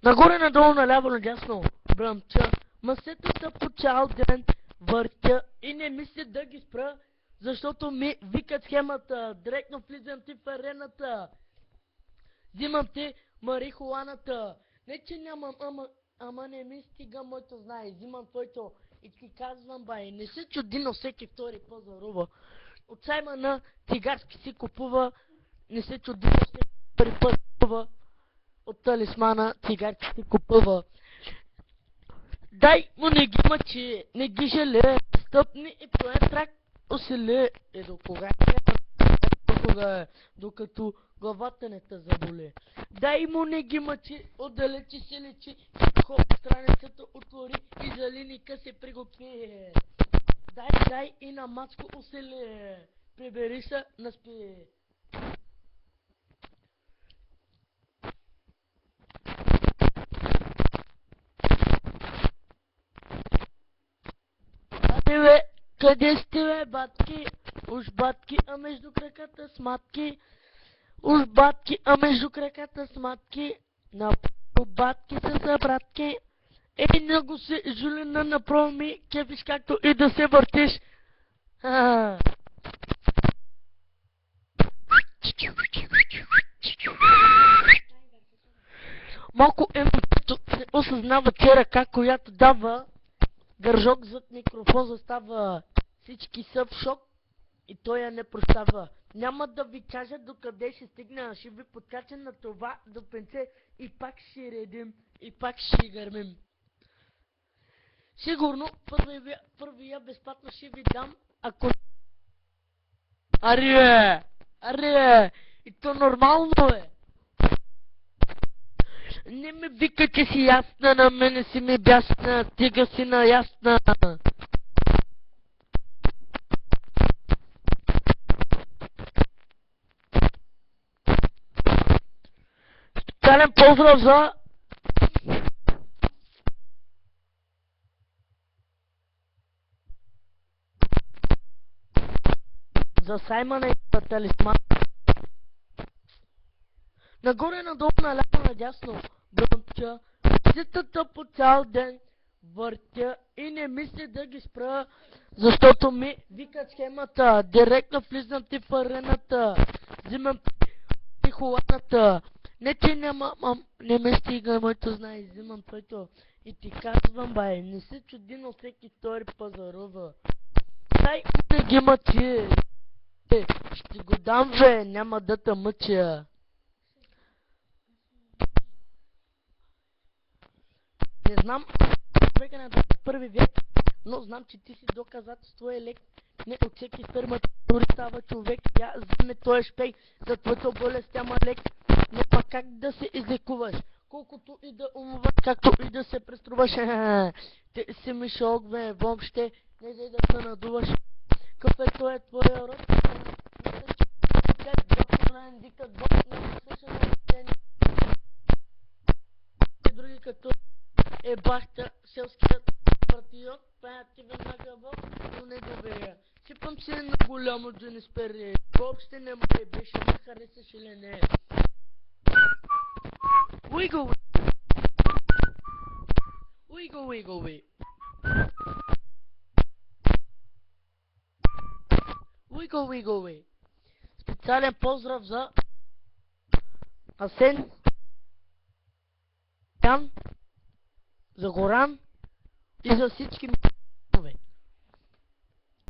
Нагоре, надолу, наляво, надясно бръмча. Масетата по цял ден въртя и не мисля да ги спра, защото ми викат схемата. Директно влизам ти в арената. Взимам ти марихуаната. Не че нямам, ама не ми стига моето знае. Взимам твоето и ти казвам, бай, не се чуди, но всеки втори пазарува. От Саймъна цигарски си купува, не се чуди, но всеки втори пазарува. От талисмана цигарки си купува. Дай му не ги мъчи, не ги жале, стъпни и по един трак усили. И до кога е, докато главата не те заболе. Дай му не ги мъчи, отдалечи се лечи, хоп, страницата отвори и за линика се приготви. Дай и на мацко усили, прибери се, наспи. Бе, къде сте, бе, батки? Уж батки, а между краката с матки. Уж батки, а между краката с матки. На батки са братки. Ей, много се жулина направо ми, кефиш както и да се въртиш. Малко емото не осъзнава, че ръка, която дава гържок зад микрофон застава. Всички са в шок и той я не прощава. Няма да ви кажа докъде ще стигна, ще ви подкача на това до пенце и пак ще редим и пак ще гърмим. Сигурно първия безплатно ще ви дам, ако... Аре, и то нормално е. Не ми вика, че си ясна, на мене си ми бясна, стига си на ясна. Специален поздрав за Саймъна и за талисман. Нагоре, надолу, наляво, надясно бръмча. Ситата по цял ден въртя и не мисля да ги спра, защото ми викат схемата. Директно влизам ти в арената. Взимам ти холаната. Не че не ме стига моето знае. Взимам твоето и ти казвам, бай, не се чуди, но всеки втори пазарува. Дай не ги мъчи. Ще го дам, бе, няма да те мъча. Не знам човека на 21 век, но знам, че ти си доказателство е лек. Не от всеки сперма дори става човек. Тя вземе този шпек, за твоята болест тя ма лек. Но пак как да се излекуваш, колкото и да умуваш, както и да се преструваш. Ти си мишок, бе, въобще, не дай да се надуваш. Какъв е той твоя род? Други като е бахта, селският партийот, паят веднага в, но не доверя. Сипам се на голямо джунисперие, въобще не ме беше, ме харесаш или не. Wiggle, wiggle, wiggle, wiggle. Wiggle, wiggle, wiggle. Специален поздрав за Асен, Ян, за Горан и за всички